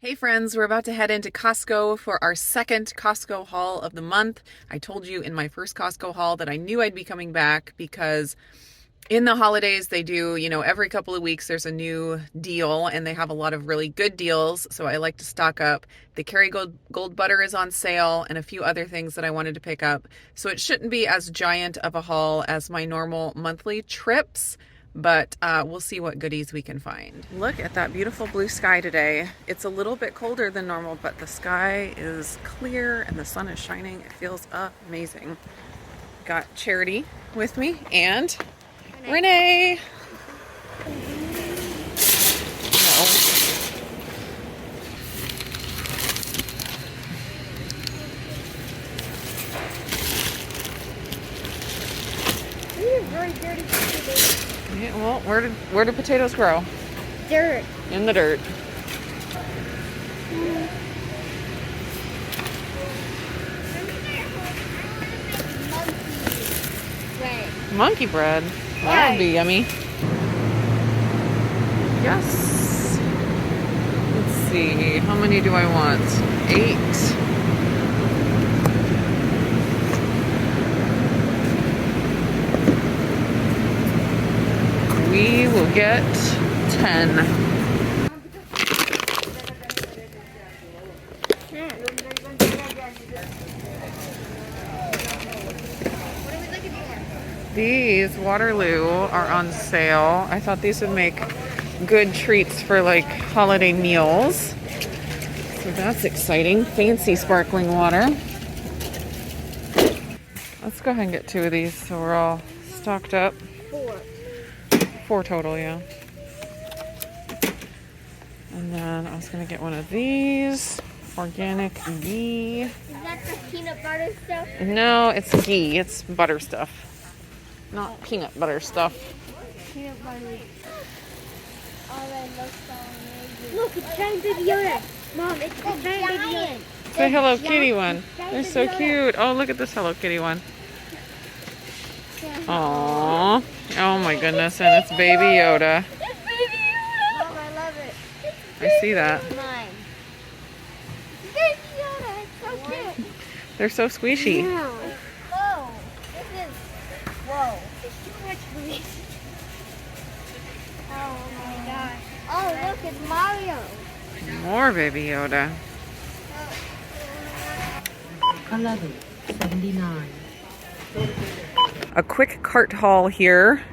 Hey friends, we're about to head into Costco for our second Costco haul of the month. I told you in my first Costco haul that I knew I'd be coming back because in the holidays they do, every couple of weeks there's a new deal and they have a lot of really good deals. So I like to stock up. The Kerrygold butter is on sale and a few other things that I wanted to pick up. So it shouldn't be as giant of a haul as my normal monthly trips. But we'll see what goodies we can find. Look at that beautiful blue sky today. It's a little bit colder than normal, but the sky is clear and the sun is shining. It feels amazing. Got Charity with me and Renee. Very dirty potatoes. Yeah, well, where do potatoes grow? Dirt. In the dirt. Monkey bread. That would be yummy. Yes. Let's see. How many do I want? 8. We will get 10. These Waterloo are on sale. I thought these would make good treats for like holiday meals. So that's exciting. Fancy sparkling water. Let's go ahead and get 2 of these so we're all stocked up. 4 total, yeah. And then I was gonna get one of these. Organic ghee. Is that the peanut butter stuff? No, it's ghee. It's butter stuff. Not peanut butter stuff. Peanut butter. Oh, that looks so amazing. Look, it's giant Baby Yoda. Mom, it's the giant Baby Yoda. It's the Hello Kitty one. They're so cute. Oh, look at this Hello Kitty one. Aww. Oh my goodness, and it's Baby Yoda. It's Baby Yoda. Mom, I love it. I see that. Mine. Baby Yoda, it's so cute. They're so squishy. Yeah. Whoa. This is, whoa. It's too much for me. Oh my gosh. Oh, look, it's Mario. More Baby Yoda. 11.79. A quick cart haul here.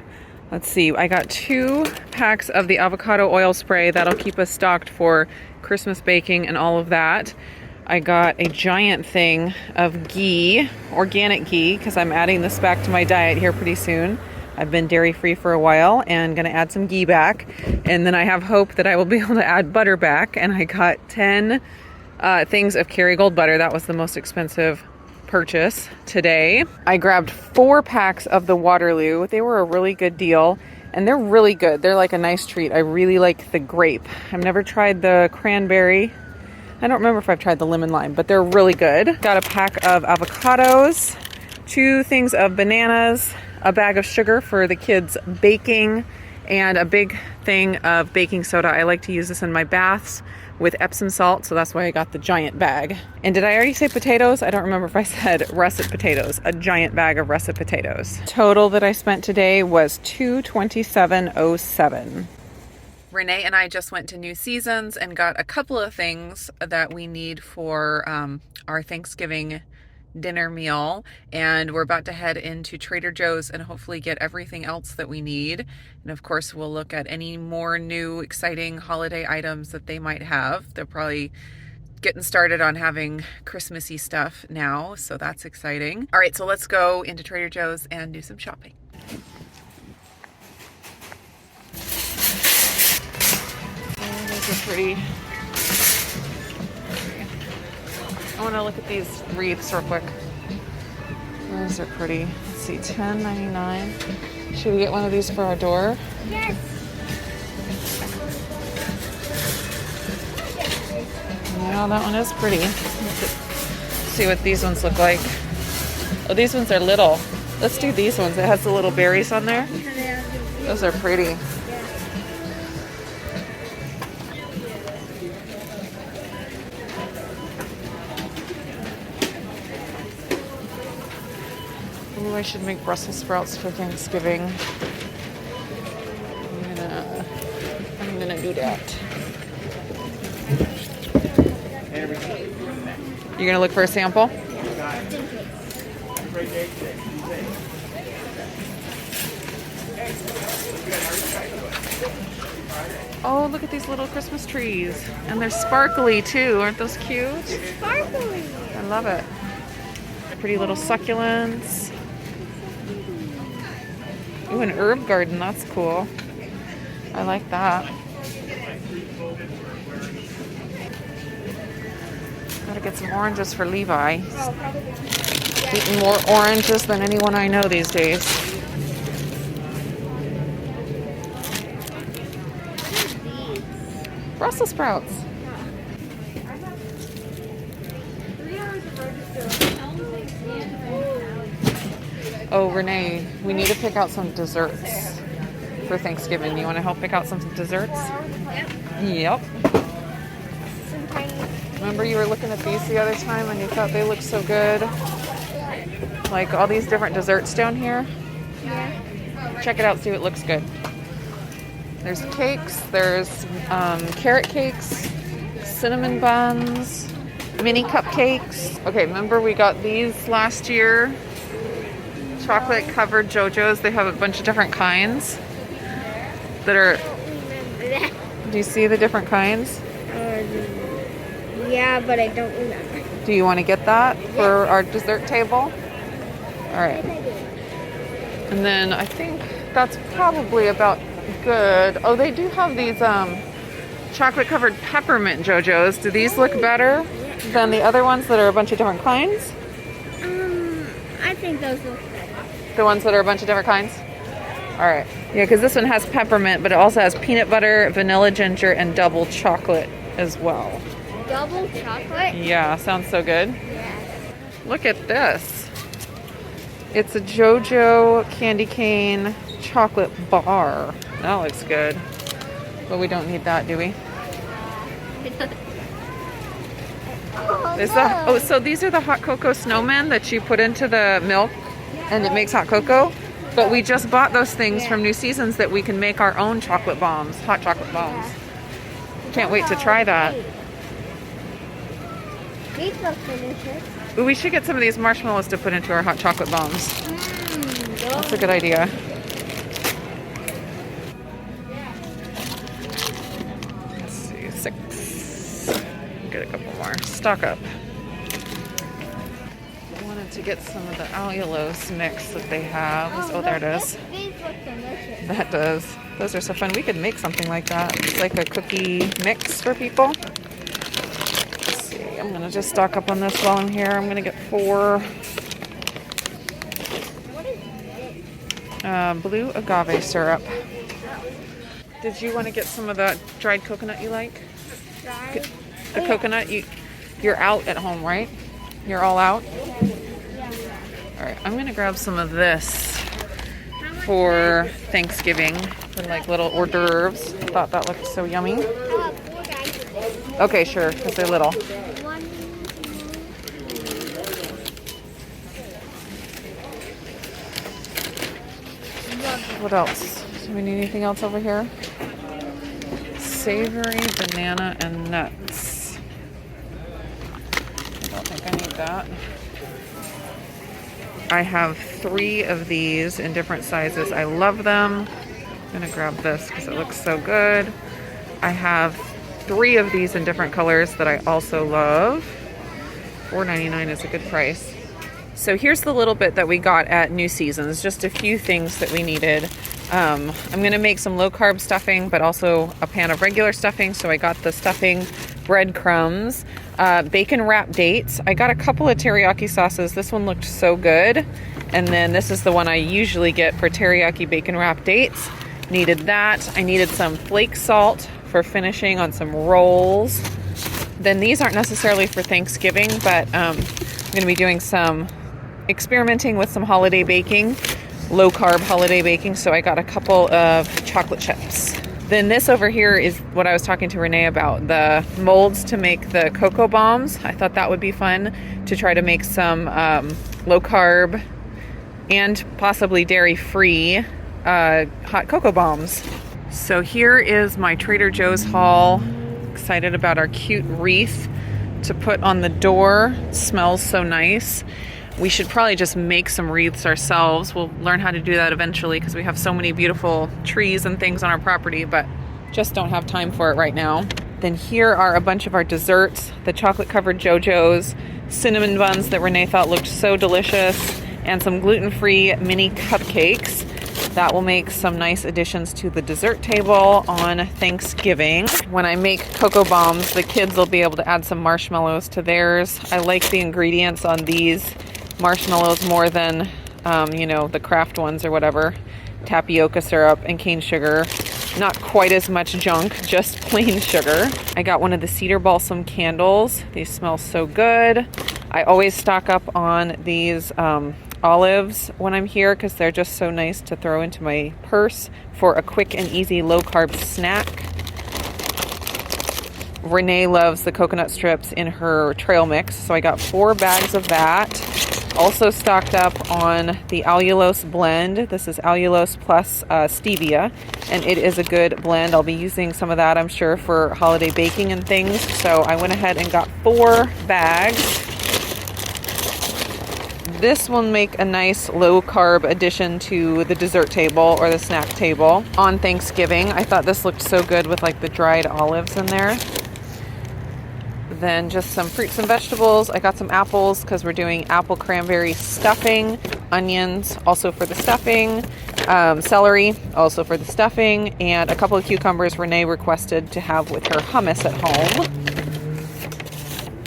Let's see, I got 2 packs of the avocado oil spray. That'll keep us stocked for Christmas baking and all of that. I got a giant thing of ghee, organic ghee, because I'm adding this back to my diet here pretty soon. I've been dairy-free for a while and gonna add some ghee back. And then I have hope that I will be able to add butter back. And I got 10 things of Kerrygold butter. That was the most expensive purchase today. I grabbed 4 packs of the Waterloo. They were a really good deal and they're really good. They're like a nice treat. I really like the grape. I've never tried the cranberry. I don't remember if I've tried the lemon lime, but they're really good. Got a pack of avocados, 2 things of bananas, a bag of sugar for the kids baking, and a big thing of baking soda. I like to use this in my baths with Epsom salt, so that's why I got the giant bag. And did I already say potatoes? I don't remember if I said russet potatoes. A giant bag of russet potatoes. Total that I spent today was $227.07. Renee and I just went to New Seasons and got a couple of things that we need for our Thanksgiving dinner meal, and we're about to head into Trader Joe's and hopefully get everything else that we need. And of course we'll look at any more new exciting holiday items that they might have. They're probably getting started on having Christmassy stuff now, so that's exciting. All right, so let's go into Trader Joe's and do some shopping. Oh, those are pretty. I want to look at these wreaths real quick. Those are pretty. Let's see, $10.99. Should we get one of these for our door? Yes. Yeah, that one is pretty. Let's see what these ones look like. Oh, these ones are little. Let's do these ones. It has the little berries on there. Those are pretty. I should make Brussels sprouts for Thanksgiving. I'm gonna do that. You're gonna look for a sample? Oh, look at these little Christmas trees. And they're sparkly too. Aren't those cute? It's sparkly. I love it. Pretty little succulents. Ooh, an herb garden. That's cool. I like that. Gotta get some oranges for Levi. Eating more oranges than anyone I know these days. Brussels sprouts. Oh, Renee, we need to pick out some desserts for Thanksgiving. You want to help pick out some desserts? Yep. Remember you were looking at these the other time and you thought they looked so good? Like all these different desserts down here? Yeah. Check it out, see if it looks good. There's cakes, there's carrot cakes, cinnamon buns, mini cupcakes. Okay, remember we got these last year? Chocolate covered JoJo's. They have a bunch of different kinds that are... Do you see the different kinds? Yeah, but I don't remember. Do you want to get that for our dessert table? All right. And then I think that's probably about good. Oh, they do have these chocolate covered peppermint JoJo's. Do these look better than the other ones that are a bunch of different kinds? I think those look better. The ones that are a bunch of different kinds? All right. Yeah, because this one has peppermint, but it also has peanut butter, vanilla ginger, and double chocolate as well. Double chocolate? Yeah, sounds so good. Yeah. Look at this. It's a JoJo candy cane chocolate bar. That looks good. But we don't need that, do we? So these are the hot cocoa snowmen that you put into the milk and it makes hot cocoa. But we just bought those things from New Seasons that we can make our own chocolate bombs, hot chocolate bombs. Can't wait to try that. These look delicious. Ooh, we should get some of these marshmallows to put into our hot chocolate bombs. That's a good idea. Let's see, 6. Get a couple more. Stock up. I wanted to get some of the allulose mix that they have. Oh, there it is. These look delicious. That does. Those are so fun. We could make something like that. It's like a cookie mix for people. Let's see. I'm going to just stock up on this while I'm here. I'm going to get 4 blue agave syrup. Did you want to get some of that dried coconut you like? Dried? The coconut? You're out at home, right? You're all out? All right, I'm gonna grab some of this for Thanksgiving for like little hors d'oeuvres. I thought that looked so yummy. Okay, sure, because they're little. What else? Do we need anything else over here? Savory banana and nuts. I don't think I need that. I have 3 of these in different sizes. I love them. I'm gonna grab this because it looks so good. I have 3 of these in different colors that I also love. $4.99 is a good price. So here's the little bit that we got at New Seasons, just a few things that we needed. I'm gonna make some low carb stuffing, but also a pan of regular stuffing. So I got the stuffing, breadcrumbs, bacon wrapped dates. I got a couple of teriyaki sauces. This one looked so good. And then this is the one I usually get for teriyaki bacon wrapped dates. Needed that. I needed some flake salt for finishing on some rolls. Then these aren't necessarily for Thanksgiving, but I'm gonna be doing some experimenting with some holiday baking, low carb holiday baking. So I got a couple of chocolate chips. Then this over here is what I was talking to Renee about, the molds to make the cocoa bombs. I thought that would be fun to try to make some low carb and possibly dairy-free hot cocoa bombs. So here is my Trader Joe's haul. Excited about our cute wreath to put on the door. It smells so nice. We should probably just make some wreaths ourselves. We'll learn how to do that eventually because we have so many beautiful trees and things on our property, but just don't have time for it right now. Then here are a bunch of our desserts. The chocolate covered JoJo's, cinnamon buns that Renee thought looked so delicious, and some gluten-free mini cupcakes. That will make some nice additions to the dessert table on Thanksgiving. When I make cocoa bombs, the kids will be able to add some marshmallows to theirs. I like the ingredients on these marshmallows more than, the Kraft ones or whatever. Tapioca syrup and cane sugar. Not quite as much junk, just plain sugar. I got one of the cedar balsam candles. These smell so good. I always stock up on these olives when I'm here because they're just so nice to throw into my purse for a quick and easy low-carb snack. Renee loves the coconut strips in her trail mix, so I got 4 bags of that. Also stocked up on the allulose blend. This is allulose plus stevia, and it is a good blend. I'll be using some of that, I'm sure, for holiday baking and things. So I went ahead and got 4 bags. This will make a nice low-carb addition to the dessert table or the snack table on Thanksgiving. I thought this looked so good with like the dried olives in there. Then just some fruits and vegetables. I got some apples because we're doing apple cranberry stuffing, onions also for the stuffing, celery also for the stuffing, and a couple of cucumbers Renee requested to have with her hummus at home.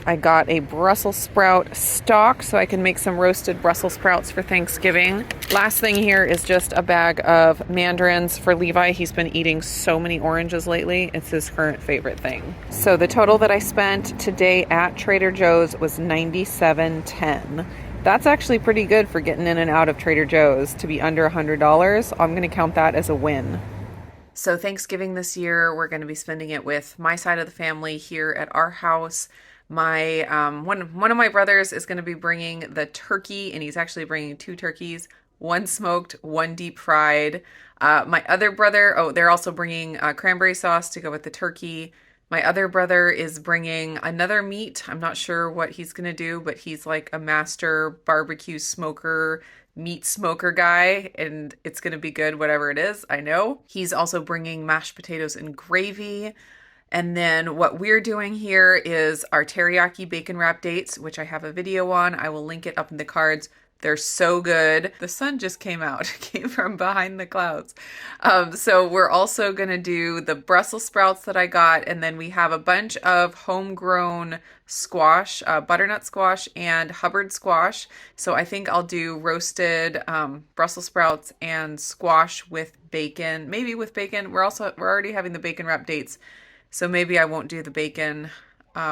I got a Brussels sprout stalk so I can make some roasted Brussels sprouts for Thanksgiving. Last thing here is just a bag of mandarins for Levi. He's been eating so many oranges lately. It's his current favorite thing. So the total that I spent today at Trader Joe's was $97.10. That's actually pretty good for getting in and out of Trader Joe's. To be under $100, I'm going to count that as a win. So Thanksgiving this year, we're going to be spending it with my side of the family here at our house. My one of my brothers is going to be bringing the turkey, and he's actually bringing 2 turkeys, one smoked, one deep fried. My other brother, they're also bringing cranberry sauce to go with the turkey. My other brother is bringing another meat. I'm not sure what he's going to do, but he's like a master barbecue smoker, meat smoker guy, and it's going to be good, whatever it is, I know. He's also bringing mashed potatoes and gravy. And then what we're doing here is our teriyaki bacon wrap dates, which I have a video on. I will link it up in the cards. They're so good. The sun just came out, came from behind the clouds. So we're also going to do the Brussels sprouts that I got. And then we have a bunch of homegrown squash, butternut squash and Hubbard squash. So I think I'll do roasted Brussels sprouts and squash with bacon, maybe with bacon. We're already having the bacon wrap dates. So maybe I won't do the bacon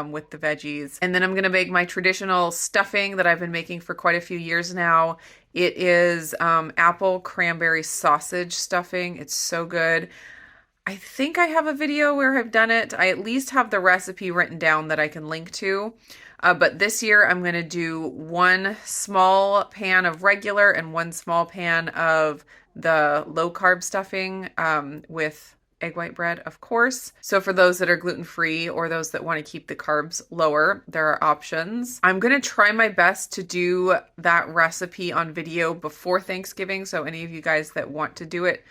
with the veggies. And then I'm going to make my traditional stuffing that I've been making for quite a few years now. It is apple cranberry sausage stuffing. It's so good. I think I have a video where I've done it. I at least have the recipe written down that I can link to. But this year I'm going to do 1 small pan of regular and 1 small pan of the low carb stuffing with egg white bread, of course. So for those that are gluten-free or those that want to keep the carbs lower, there are options. I'm going to try my best to do that recipe on video before Thanksgiving. So any of you guys that want to do it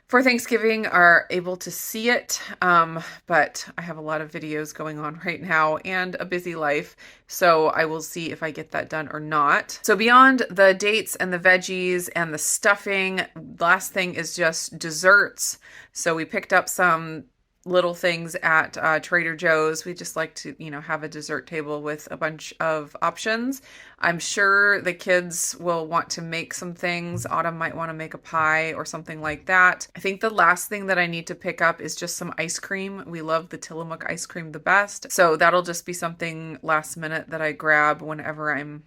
for Thanksgiving are able to see it. But I have a lot of videos going on right now and a busy life. So I will see if I get that done or not. So beyond the dates and the veggies and the stuffing, last thing is just desserts. So we picked up some little things at Trader Joe's. We just like to, have a dessert table with a bunch of options. I'm sure the kids will want to make some things. Autumn might want to make a pie or something like that. I think the last thing that I need to pick up is just some ice cream. We love the Tillamook ice cream the best. So that'll just be something last minute that I grab whenever I'm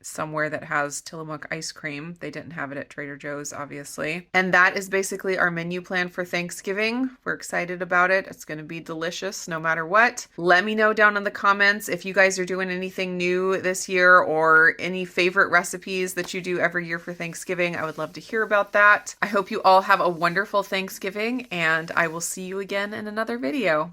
somewhere that has Tillamook ice cream. They didn't have it at Trader Joe's, obviously. And that is basically our menu plan for Thanksgiving. We're excited about it. It's going to be delicious no matter what. Let me know down in the comments if you guys are doing anything new this year or any favorite recipes that you do every year for Thanksgiving. I would love to hear about that. I hope you all have a wonderful Thanksgiving, and I will see you again in another video.